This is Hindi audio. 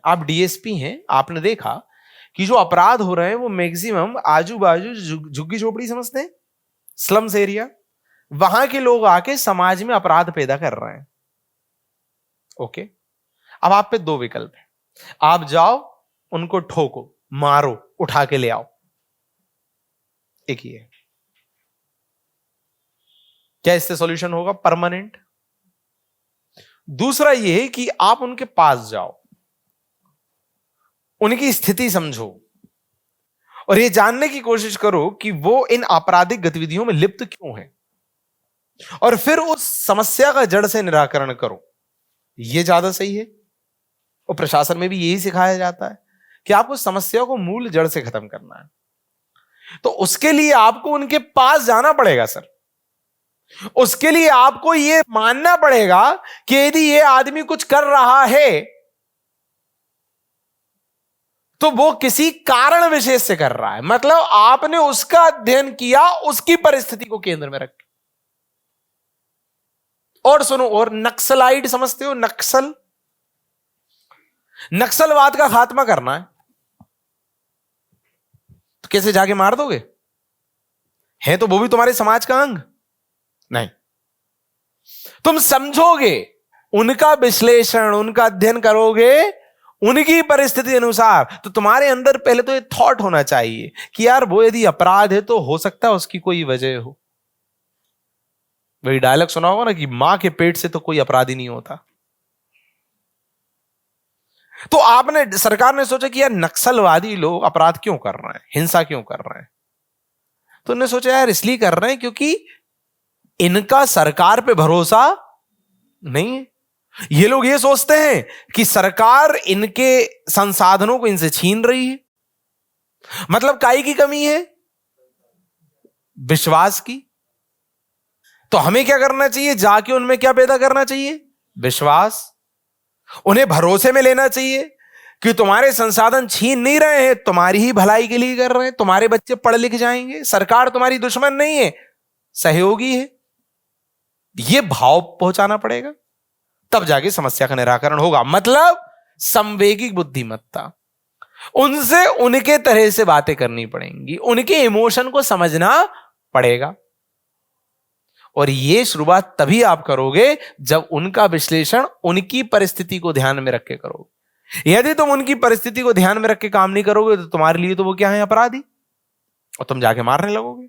आप डीएसपी हैं, आपने देखा कि जो अपराध हो रहे हैं वो मैक्सिमम आजू बाजू झुग्गी झोपड़ी समझते हैं, स्लम्स एरिया, वहां के लोग आके समाज में अपराध पैदा कर रहे हैं। ओके, अब आप पे दो विकल्प है, आप जाओ उनको ठोको, मारो, उठा के ले आओ, एक ही है। क्या इससे सॉल्यूशन होगा परमानेंट? दूसरा यह है कि आप उनके पास जाओ, उनकी स्थिति समझो और यह जानने की कोशिश करो कि वो इन आपराधिक गतिविधियों में लिप्त क्यों है, और फिर उस समस्या का जड़ से निराकरण करो। यह ज्यादा सही है। और प्रशासन में भी यही सिखाया जाता है कि आपको समस्या को मूल जड़ से खत्म करना है। तो उसके लिए आपको उनके पास जाना पड़ेगा सर। उसके लिए आपको यह मानना पड़ेगा कि यदि यह आदमी कुछ कर रहा है तो वो किसी कारण विशेष से कर रहा है, मतलब आपने उसका अध्ययन किया, उसकी परिस्थिति को केंद्र में रख। और सुनो, और नक्सलाइट समझते हो? नक्सलवाद का खात्मा करना है तो कैसे जाके मार दोगे? है तो वो भी तुम्हारे समाज का अंग नहीं। तुम समझोगे, उनका विश्लेषण, उनका अध्ययन करोगे उनकी परिस्थिति अनुसार, तो तुम्हारे अंदर पहले तो ये थॉट होना चाहिए कि यार वो यदि अपराध है तो हो सकता है उसकी कोई वजह हो। वही डायलॉग सुना होगा ना कि मां के पेट से तो कोई अपराधी नहीं होता। तो आपने, सरकार ने सोचा कि यार नक्सलवादी लोग अपराध क्यों कर रहे हैं, हिंसा क्यों कर रहे हैं? तो उन्होंने सोचा यार इसलिए कर रहे हैं क्योंकि इनका सरकार पे भरोसा नहीं है। ये लोग ये सोचते हैं कि सरकार इनके संसाधनों को इनसे छीन रही है। मतलब काई की कमी है? विश्वास की। तो हमें क्या करना चाहिए? जाके उनमें क्या पैदा करना चाहिए? विश्वास। उन्हें भरोसे में लेना चाहिए कि तुम्हारे संसाधन छीन नहीं रहे हैं, तुम्हारी ही भलाई के लिए कर रहे हैं, तुम्हारे बच्चे पढ़ लिख जाएंगे, सरकार तुम्हारी दुश्मन नहीं है, सहयोगी है। यह भाव पहुंचाना पड़ेगा, तब जाके समस्या का निराकरण होगा। मतलब संवेगिक बुद्धिमत्ता, उनसे उनके तरह से बातें करनी पड़ेंगी, उनके इमोशन को समझना पड़ेगा। और यह शुरुआत तभी आप करोगे जब उनका विश्लेषण उनकी परिस्थिति को ध्यान में रख के करोगे। यदि तुम उनकी परिस्थिति को ध्यान में रख के काम नहीं करोगे तो तुम्हारे लिए तो वो क्या है? अपराधी, और तुम जाके मारने लगोगे।